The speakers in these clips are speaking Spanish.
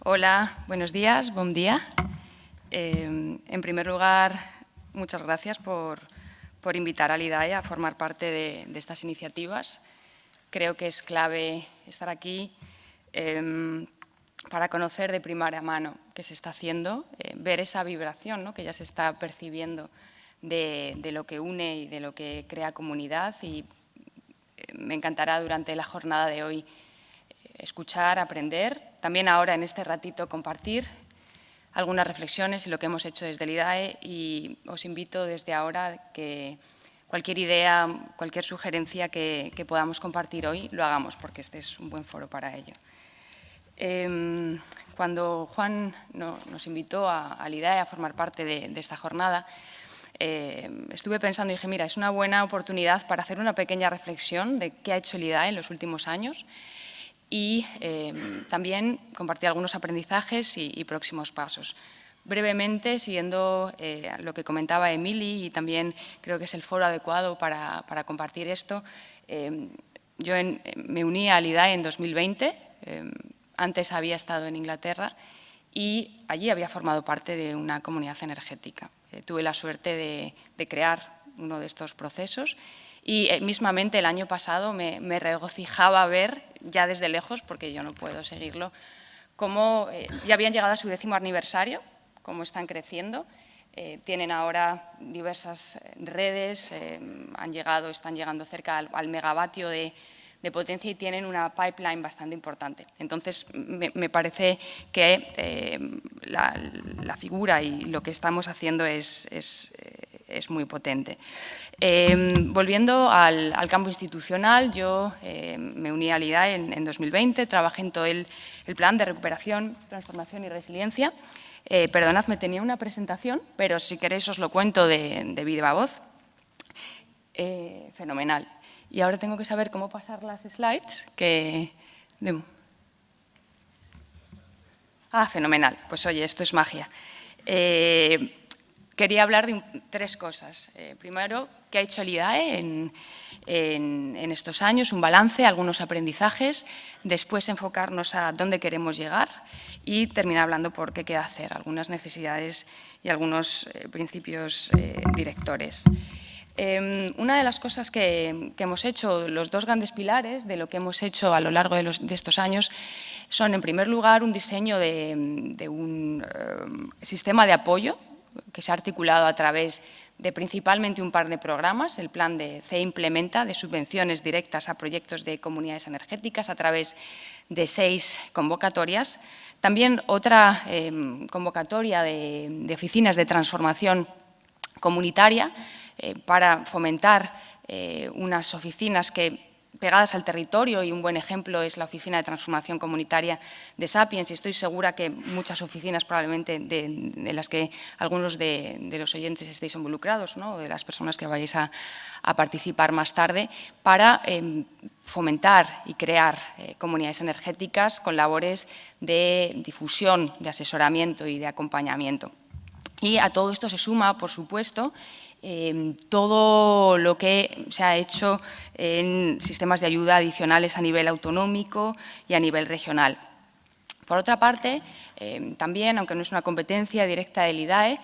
Hola, buenos días, bon día. En primer lugar, muchas gracias por invitar al IDAE a formar parte de estas iniciativas. Creo que es clave estar aquí para conocer de primera mano qué se está haciendo, ver esa vibración, ¿no?, que ya se está percibiendo de lo que une y de lo que crea comunidad. Y me encantará durante la jornada de hoy escuchar, aprender, también ahora en este ratito compartir algunas reflexiones y lo que hemos hecho desde el IDAE, y os invito desde ahora que cualquier idea, cualquier sugerencia que podamos compartir hoy, lo hagamos, porque este es un buen foro para ello. Cuando Juan nos invitó al IDAE a formar parte de esta jornada, estuve pensando y dije, mira, es una buena oportunidad para hacer una pequeña reflexión de qué ha hecho el IDAE en los últimos años y también compartir algunos aprendizajes y próximos pasos. Brevemente, siguiendo lo que comentaba Emily, y también creo que es el foro adecuado para compartir esto, yo me uní al IDAE en 2020, antes había estado en Inglaterra y allí había formado parte de una comunidad energética. Tuve la suerte de crear uno de estos procesos y mismamente el año pasado me regocijaba ver, ya desde lejos, porque yo no puedo seguirlo, cómo ya habían llegado a su 10º aniversario, cómo están creciendo. Tienen ahora diversas redes, están llegando cerca al megavatio de potencia y tienen una pipeline bastante importante. Entonces, me parece que la figura y lo que estamos haciendo es muy potente. Volviendo al campo institucional, yo me uní al IDAE en 2020, trabajé en todo el plan de recuperación, transformación y resiliencia. Perdonadme, tenía una presentación, pero si queréis os lo cuento de viva voz. Fenomenal. Y ahora tengo que saber cómo pasar las slides. Fenomenal. Pues oye, esto es magia. Quería hablar de 3 cosas. Primero, qué ha hecho el IDAE en estos años, un balance, algunos aprendizajes. Después, enfocarnos a dónde queremos llegar y terminar hablando por qué queda hacer, algunas necesidades y algunos principios directores. Una de las cosas que hemos hecho, los 2 grandes pilares de lo que hemos hecho a lo largo de estos años, son, en primer lugar, un diseño de un sistema de apoyo que se ha articulado a través de principalmente un par de programas, el plan de CE Implementa, de subvenciones directas a proyectos de comunidades energéticas a través de 6 convocatorias. También otra convocatoria de oficinas de transformación comunitaria para fomentar unas oficinas pegadas al territorio, y un buen ejemplo es la Oficina de Transformación Comunitaria de Sapiens, y estoy segura que muchas oficinas probablemente de las que algunos de los oyentes estéis involucrados, ¿no?, o de las personas que vayáis a participar más tarde, para fomentar y crear comunidades energéticas con labores de difusión, de asesoramiento y de acompañamiento. Y a todo esto se suma, por supuesto, todo lo que se ha hecho en sistemas de ayuda adicionales a nivel autonómico y a nivel regional. Por otra parte, también, aunque no es una competencia directa del IDAE,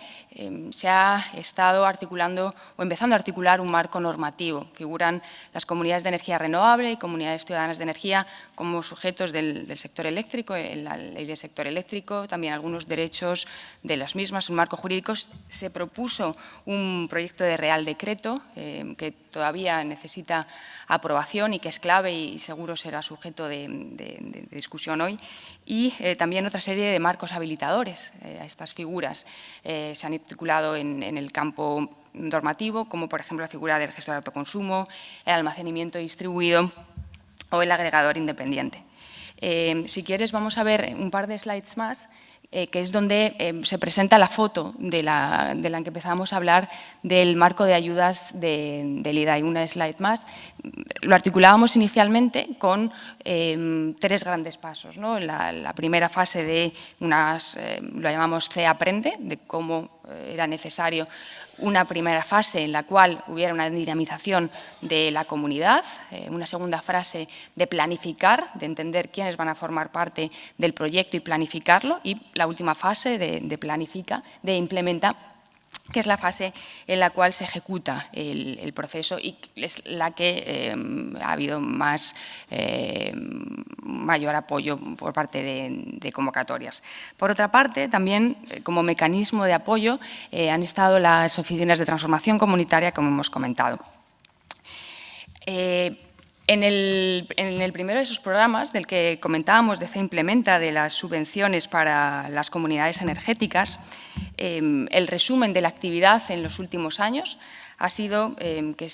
se ha estado articulando o empezando a articular un marco normativo. Figuran las comunidades de energía renovable y comunidades ciudadanas de energía como sujetos del sector eléctrico, en la ley del sector eléctrico, también algunos derechos de las mismas, un marco jurídico. Se propuso un proyecto de Real Decreto que todavía necesita aprobación y que es clave y seguro será sujeto de discusión hoy. Y también otra serie de marcos habilitadores a estas figuras. Se han articulado en el campo normativo, como por ejemplo la figura del gestor de autoconsumo, el almacenamiento distribuido o el agregador independiente. Si quieres, vamos a ver un par de slides más que es donde se presenta la foto de la que empezamos a hablar del marco de ayudas del IDAE. Una slide más. Lo articulábamos inicialmente con 3 grandes pasos, ¿no? La primera fase de lo llamamos C-Aprende, de cómo era necesario una primera fase en la cual hubiera una dinamización de la comunidad, una segunda fase de planificar, de entender quiénes van a formar parte del proyecto y planificarlo, y la última fase de implementa, que es la fase en la cual se ejecuta el proceso y es la que ha habido mayor apoyo por parte de convocatorias. Por otra parte, también como mecanismo de apoyo han estado las oficinas de transformación comunitaria, como hemos comentado. En el primero de esos programas, del que comentábamos, de C Implementa, de las subvenciones para las comunidades energéticas, el resumen de la actividad en los últimos años ha sido que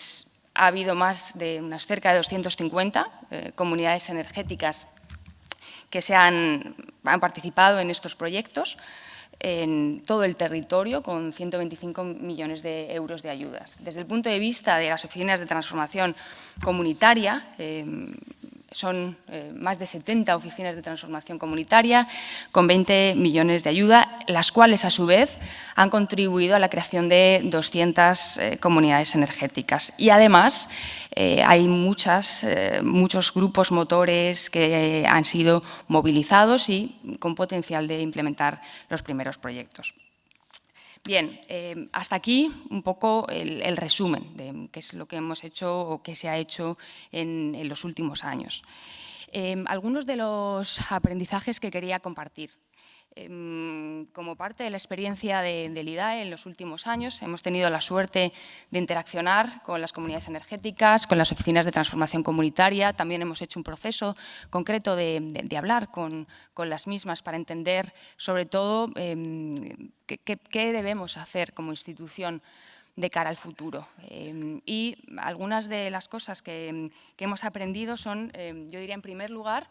ha habido más de cerca de 250 comunidades energéticas que han participado en estos proyectos en todo el territorio, con 125 millones de euros de ayudas. Desde el punto de vista de las oficinas de transformación comunitaria, son más de 70 oficinas de transformación comunitaria con 20 millones de ayuda, las cuales, a su vez, han contribuido a la creación de 200 comunidades energéticas. Y, además, hay muchos grupos motores que han sido movilizados y con potencial de implementar los primeros proyectos. Bien, hasta aquí un poco el resumen de qué es lo que hemos hecho o qué se ha hecho en los últimos años. Algunos de los aprendizajes que quería compartir. Como parte de la experiencia del IDAE en los últimos años, hemos tenido la suerte de interaccionar con las comunidades energéticas, con las oficinas de transformación comunitaria. También hemos hecho un proceso concreto de hablar con las mismas para entender, sobre todo, qué debemos hacer como institución de cara al futuro. Y algunas de las cosas que hemos aprendido son, yo diría, en primer lugar,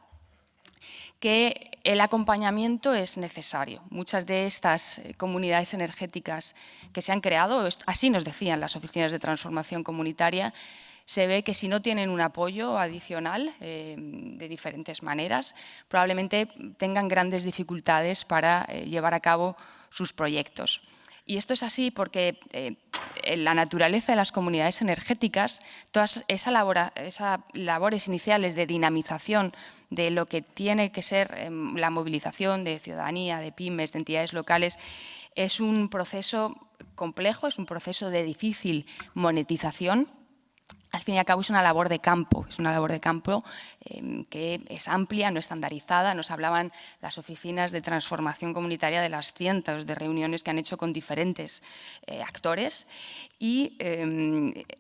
que el acompañamiento es necesario. Muchas de estas comunidades energéticas que se han creado, así nos decían las oficinas de transformación comunitaria, se ve que si no tienen un apoyo adicional de diferentes maneras, probablemente tengan grandes dificultades para llevar a cabo sus proyectos. Y esto es así porque en la naturaleza de las comunidades energéticas, todas esas labores iniciales de dinamización de lo que tiene que ser la movilización de ciudadanía, de pymes, de entidades locales, es un proceso complejo, es un proceso de difícil monetización. Al fin y al cabo es una labor de campo, que es amplia, no estandarizada. Nos hablaban las oficinas de transformación comunitaria de las cientos de reuniones que han hecho con diferentes actores y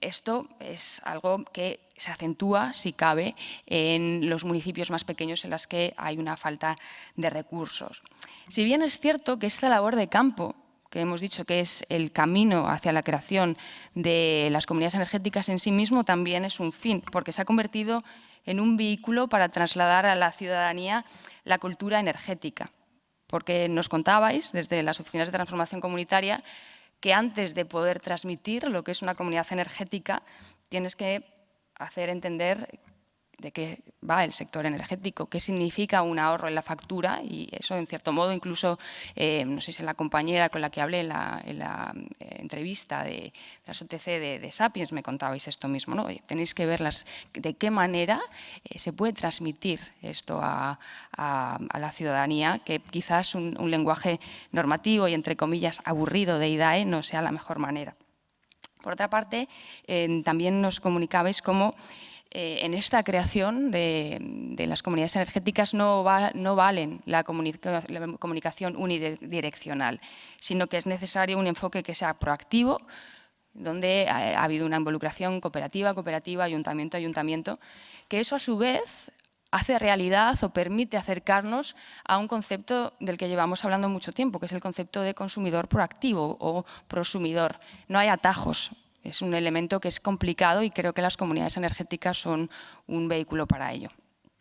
esto es algo que se acentúa, si cabe, en los municipios más pequeños en los que hay una falta de recursos. Si bien es cierto que esta labor de campo, que hemos dicho que es el camino hacia la creación de las comunidades energéticas en sí mismo, también es un fin, porque se ha convertido en un vehículo para trasladar a la ciudadanía la cultura energética. Porque nos contabais, desde las oficinas de transformación comunitaria, que antes de poder transmitir lo que es una comunidad energética, tienes que hacer entender de qué va el sector energético, qué significa un ahorro en la factura y eso, en cierto modo, incluso, no sé si la compañera con la que hablé en la entrevista de las OTC de Sapiens me contabais esto mismo, ¿no? Tenéis que ver de qué manera se puede transmitir esto a la ciudadanía, que quizás un lenguaje normativo y, entre comillas, aburrido de IDAE no sea la mejor manera. Por otra parte, también nos comunicabais cómo en esta creación de las comunidades energéticas no valen la comunicación unidireccional, sino que es necesario un enfoque que sea proactivo, donde ha habido una involucración cooperativa, ayuntamiento, que eso a su vez hace realidad o permite acercarnos a un concepto del que llevamos hablando mucho tiempo, que es el concepto de consumidor proactivo o prosumidor. No hay atajos. Es un elemento que es complicado y creo que las comunidades energéticas son un vehículo para ello.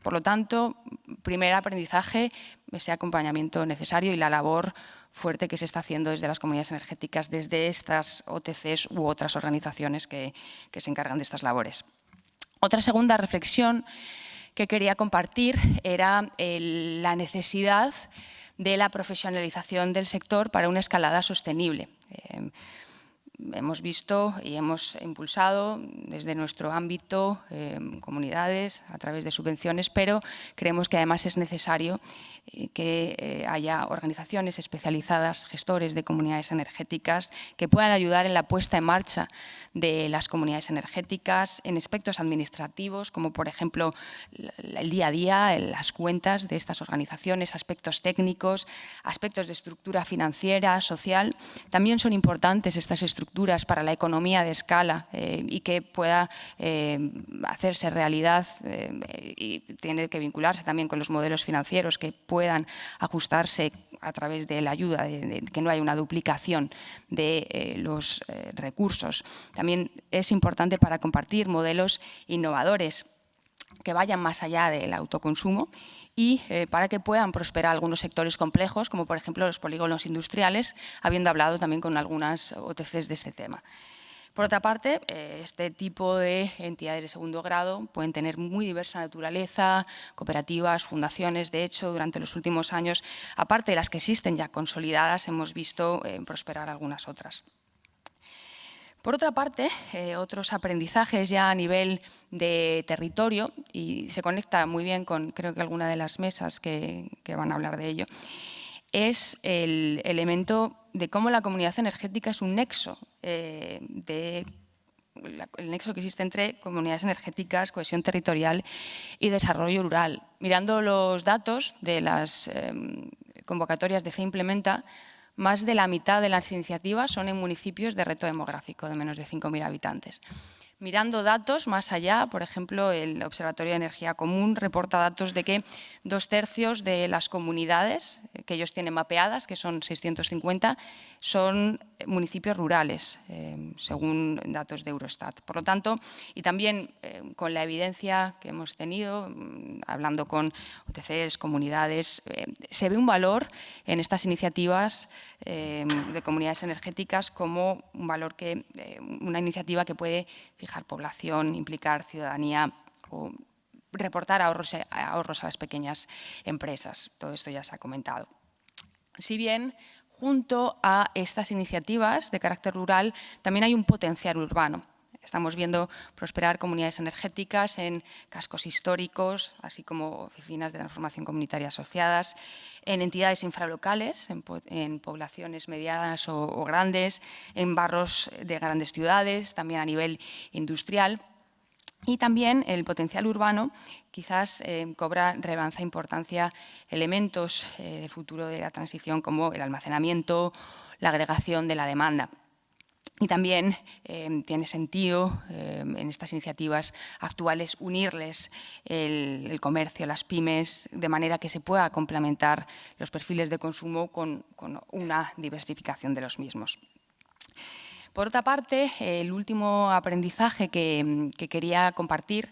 Por lo tanto, primer aprendizaje, ese acompañamiento necesario y la labor fuerte que se está haciendo desde las comunidades energéticas, desde estas OTCs u otras organizaciones que se encargan de estas labores. Otra segunda reflexión que quería compartir era la necesidad de la profesionalización del sector para una escalada sostenible. Hemos visto y hemos impulsado desde nuestro ámbito comunidades a través de subvenciones, pero creemos que además es necesario que haya organizaciones especializadas, gestores de comunidades energéticas, que puedan ayudar en la puesta en marcha de las comunidades energéticas en aspectos administrativos, como por ejemplo el día a día, las cuentas de estas organizaciones, aspectos técnicos, aspectos de estructura financiera, social. También son importantes estas estructuras para la economía de escala y que pueda hacerse realidad y tiene que vincularse también con los modelos financieros que puedan ajustarse a través de la ayuda, de que no haya una duplicación de los recursos. También es importante para compartir modelos innovadores que vayan más allá del autoconsumo y para que puedan prosperar algunos sectores complejos, como por ejemplo los polígonos industriales, habiendo hablado también con algunas OTCs de este tema. Por otra parte, este tipo de entidades de segundo grado pueden tener muy diversa naturaleza, cooperativas, fundaciones. De hecho, durante los últimos años, aparte de las que existen ya consolidadas, hemos visto prosperar algunas otras. Por otra parte, otros aprendizajes ya a nivel de territorio, y se conecta muy bien con, creo que alguna de las mesas que van a hablar de ello, es el elemento de cómo la comunidad energética es un nexo, el nexo que existe entre comunidades energéticas, cohesión territorial y desarrollo rural. Mirando los datos de las convocatorias de CE Implementa, más de la mitad de las iniciativas son en municipios de reto demográfico de menos de 5.000 habitantes. Mirando datos más allá, por ejemplo, el Observatorio de Energía Común reporta datos de que 2/3 de las comunidades que ellos tienen mapeadas, que son 650, son municipios rurales, según datos de Eurostat. Por lo tanto, y también con la evidencia que hemos tenido, hablando con OTCs, comunidades, se ve un valor en estas iniciativas de comunidades energéticas como un valor una iniciativa que puede fijar población, implicar ciudadanía o reportar ahorros a las pequeñas empresas. Todo esto ya se ha comentado. Si bien, junto a estas iniciativas de carácter rural, también hay un potencial urbano. Estamos viendo prosperar comunidades energéticas en cascos históricos, así como oficinas de transformación comunitaria asociadas, en entidades infralocales, en poblaciones medianas o grandes, en barrios de grandes ciudades, también a nivel industrial. Y también el potencial urbano quizás cobra relevancia e importancia elementos del futuro de la transición como el almacenamiento, la agregación de la demanda. Y también tiene sentido en estas iniciativas actuales unirles el comercio, las pymes, de manera que se pueda complementar los perfiles de consumo con una diversificación de los mismos. Por otra parte, el último aprendizaje que quería compartir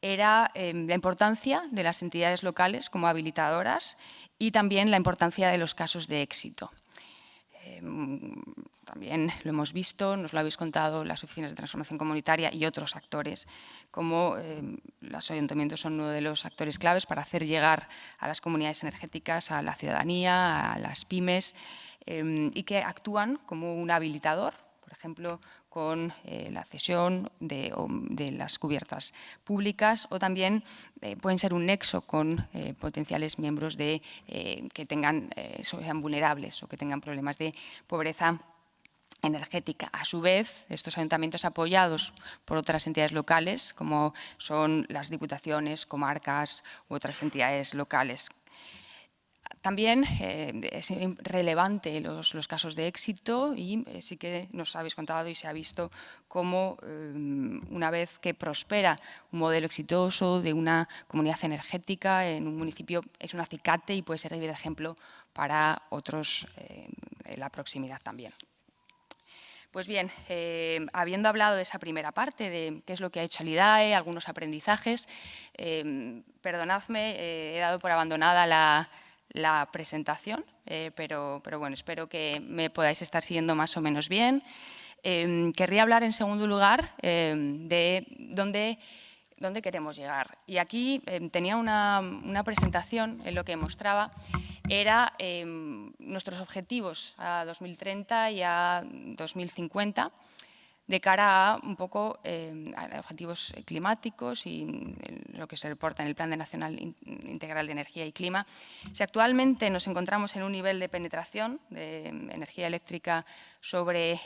era la importancia de las entidades locales como habilitadoras y también la importancia de los casos de éxito. También lo hemos visto, nos lo habéis contado las oficinas de transformación comunitaria y otros actores, como los ayuntamientos son uno de los actores claves para hacer llegar a las comunidades energéticas, a la ciudadanía, a las pymes, y que actúan como un habilitador, por ejemplo, con la cesión de las cubiertas públicas, o también pueden ser un nexo con potenciales miembros que sean vulnerables o que tengan problemas de pobreza energética. A su vez, estos ayuntamientos apoyados por otras entidades locales, como son las diputaciones, comarcas u otras entidades locales. También es relevante los casos de éxito y sí que nos habéis contado y se ha visto cómo una vez que prospera un modelo exitoso de una comunidad energética en un municipio es un acicate y puede servir de ejemplo para otros en la proximidad también. Pues bien, habiendo hablado de esa primera parte, de qué es lo que ha hecho el IDAE, algunos aprendizajes, perdonadme, he dado por abandonada la presentación, pero bueno, espero que me podáis estar siguiendo más o menos bien. Querría hablar, en segundo lugar, de dónde queremos llegar. Y aquí tenía una presentación en lo que mostraba era nuestros objetivos a 2030 y a 2050 de cara a un poco a objetivos climáticos y lo que se reporta en el Plan Nacional Integral de Energía y Clima. Si actualmente nos encontramos en un nivel de penetración de energía eléctrica sobre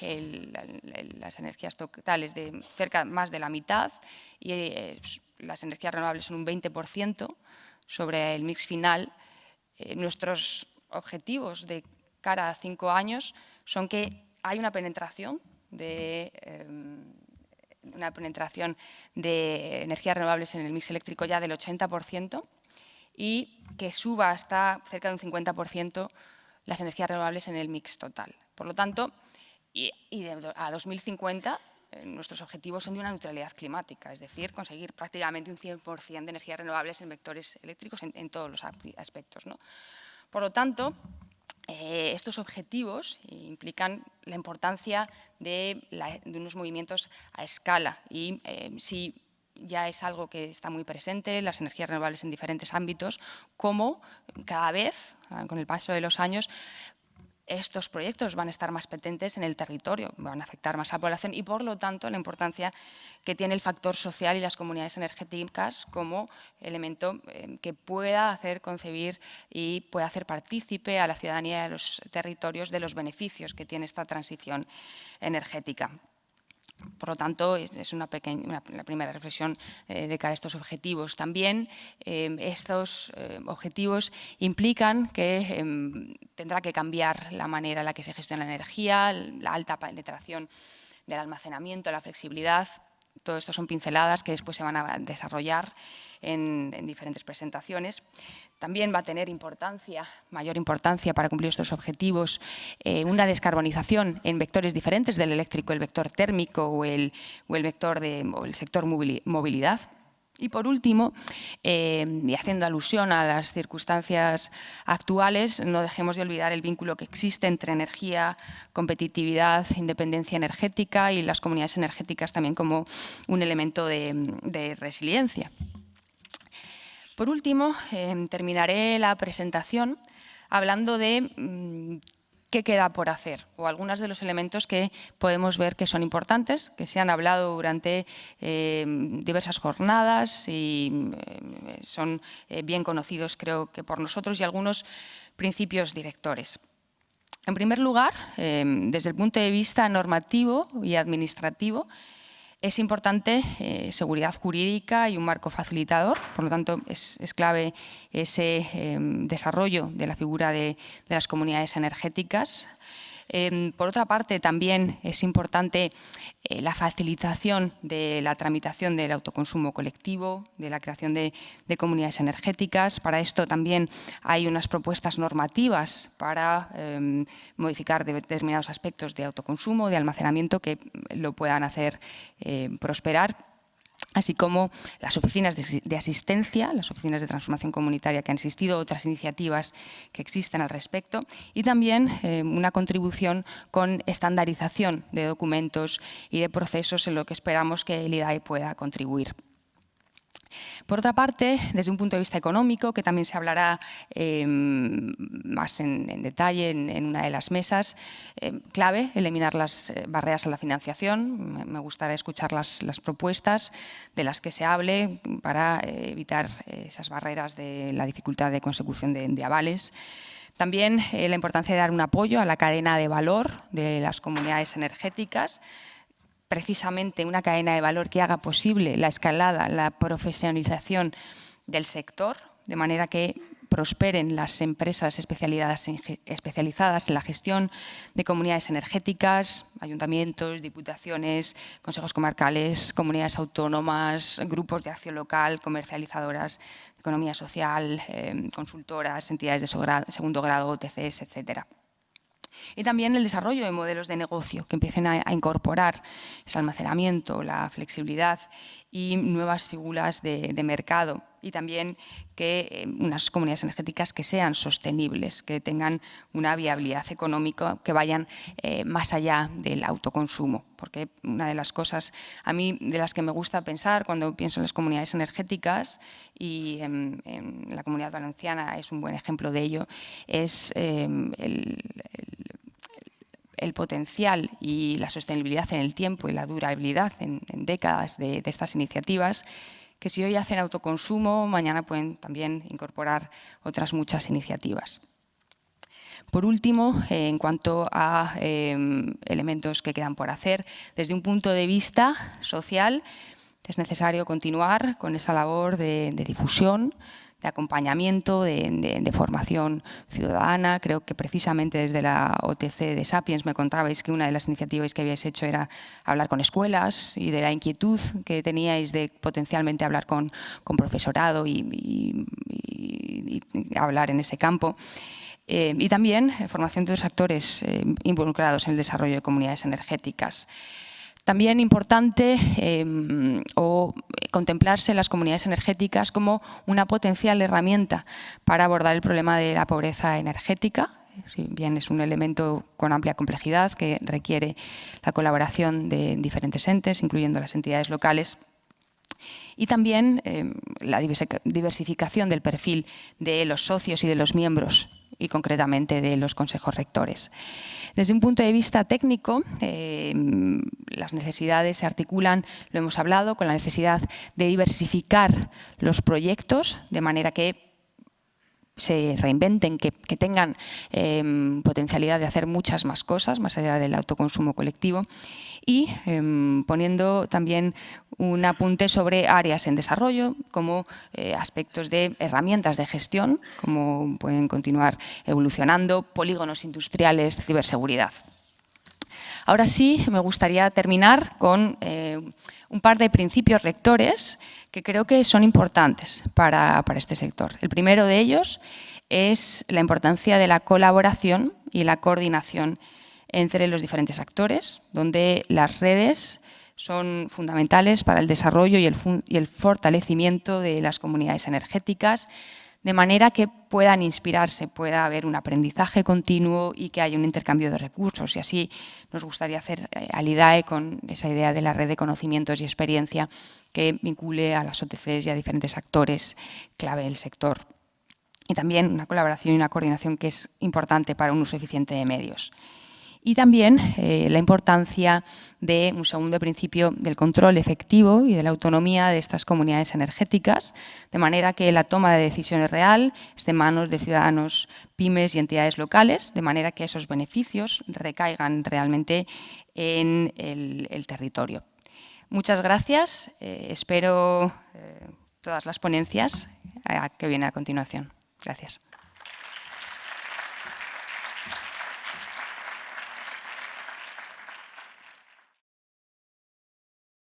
las energías totales de cerca más de la mitad y las energías renovables son un 20% sobre el mix final, nuestros objetivos de cara a 5 años son que hay una penetración de energías renovables en el mix eléctrico ya del 80% y que suba hasta cerca de un 50% las energías renovables en el mix total. Por lo tanto, a 2050 nuestros objetivos son de una neutralidad climática, es decir, conseguir prácticamente un 100% de energías renovables en vectores eléctricos en todos los aspectos, ¿no? Por lo tanto, estos objetivos implican la importancia de unos movimientos a escala y si ya es algo que está muy presente, las energías renovables en diferentes ámbitos, como cada vez, con el paso de los años, estos proyectos van a estar más potentes en el territorio, van a afectar más a la población y, por lo tanto, la importancia que tiene el factor social y las comunidades energéticas como elemento que pueda hacer concebir y pueda hacer partícipe a la ciudadanía de los territorios de los beneficios que tiene esta transición energética. Por lo tanto, es la primera reflexión de cara a estos objetivos. También estos objetivos implican que tendrá que cambiar la manera en la que se gestiona la energía, la alta penetración del almacenamiento, la flexibilidad. Todo esto son pinceladas que después se van a desarrollar en diferentes presentaciones. También va a tener mayor importancia para cumplir estos objetivos una descarbonización en vectores diferentes del eléctrico, el vector térmico o el sector movilidad. Y por último, y haciendo alusión a las circunstancias actuales, no dejemos de olvidar el vínculo que existe entre energía, competitividad, independencia energética y las comunidades energéticas también como un elemento de resiliencia. Por último, terminaré la presentación hablando de qué queda por hacer o algunos de los elementos que podemos ver que son importantes, que se han hablado durante diversas jornadas y son bien conocidos, creo que por nosotros, y algunos principios directores. En primer lugar, desde el punto de vista normativo y administrativo, es importante seguridad jurídica y un marco facilitador, por lo tanto es clave ese desarrollo de la figura de las comunidades energéticas. Por otra parte, también es importante la facilitación de la tramitación del autoconsumo colectivo, de la creación de comunidades energéticas. Para esto también hay unas propuestas normativas para modificar determinados aspectos de autoconsumo, de almacenamiento, que lo puedan hacer prosperar, así como las oficinas de asistencia, las oficinas de transformación comunitaria que han existido, otras iniciativas que existen al respecto, y también una contribución con estandarización de documentos y de procesos en lo que esperamos que el IDAE pueda contribuir. Por otra parte, desde un punto de vista económico, que también se hablará más en detalle en una de las mesas, clave eliminar las barreras a la financiación. Me gustaría escuchar las propuestas de las que se hable para evitar esas barreras de la dificultad de consecución de avales. También la importancia de dar un apoyo a la cadena de valor de las comunidades energéticas, precisamente una cadena de valor que haga posible la escalada, la profesionalización del sector, de manera que prosperen las empresas especializadas en la gestión de comunidades energéticas, ayuntamientos, diputaciones, consejos comarcales, comunidades autónomas, grupos de acción local, comercializadoras, economía social, consultoras, entidades de segundo grado, OTCs, etcétera. Y también el desarrollo de modelos de negocio que empiecen a incorporar ese almacenamiento, la flexibilidad y nuevas figuras de mercado. Y también que unas comunidades energéticas que sean sostenibles, que tengan una viabilidad económica, que vayan más allá del autoconsumo. Porque una de las cosas a mí de las que me gusta pensar cuando pienso en las comunidades energéticas, y en la Comunidad Valenciana es un buen ejemplo de ello, es el potencial y la sostenibilidad en el tiempo y la durabilidad en décadas de estas iniciativas, que si hoy hacen autoconsumo, mañana pueden también incorporar otras muchas iniciativas. Por último, en cuanto a elementos que quedan por hacer, desde un punto de vista social, es necesario continuar con esa labor de difusión, de acompañamiento, de formación ciudadana. Creo que precisamente desde la OTC de Sapiens me contabais que una de las iniciativas que habíais hecho era hablar con escuelas y de la inquietud que teníais de potencialmente hablar con profesorado y hablar en ese campo. Y también formación de los actores involucrados en el desarrollo de comunidades energéticas. También importante contemplarse las comunidades energéticas como una potencial herramienta para abordar el problema de la pobreza energética. Si bien es un elemento con amplia complejidad que requiere la colaboración de diferentes entes, incluyendo las entidades locales. Y también la diversificación del perfil de los socios y de los miembros, y concretamente de los consejos rectores. Desde un punto de vista técnico, las necesidades se articulan, lo hemos hablado, con la necesidad de diversificar los proyectos de manera que se reinventen, que tengan potencialidad de hacer muchas más cosas, más allá del autoconsumo colectivo, y poniendo también un apunte sobre áreas en desarrollo, como aspectos de herramientas de gestión, como pueden continuar evolucionando, polígonos industriales, ciberseguridad. Ahora sí, me gustaría terminar con un par de principios rectores que creo que son importantes para este sector. El primero de ellos es la importancia de la colaboración y la coordinación entre los diferentes actores, donde las redes son fundamentales para el desarrollo y el fortalecimiento de las comunidades energéticas, de manera que puedan inspirarse, pueda haber un aprendizaje continuo y que haya un intercambio de recursos. Y así nos gustaría hacer al IDAE con esa idea de la red de conocimientos y experiencia que vincule a las OTCs y a diferentes actores clave del sector. Y también una colaboración y una coordinación que es importante para un uso eficiente de medios. Y también la importancia de un segundo principio del control efectivo y de la autonomía de estas comunidades energéticas, de manera que la toma de decisiones real esté en manos de ciudadanos, pymes y entidades locales, de manera que esos beneficios recaigan realmente en el territorio. Muchas gracias. Espero todas las ponencias que vienen a continuación. Gracias.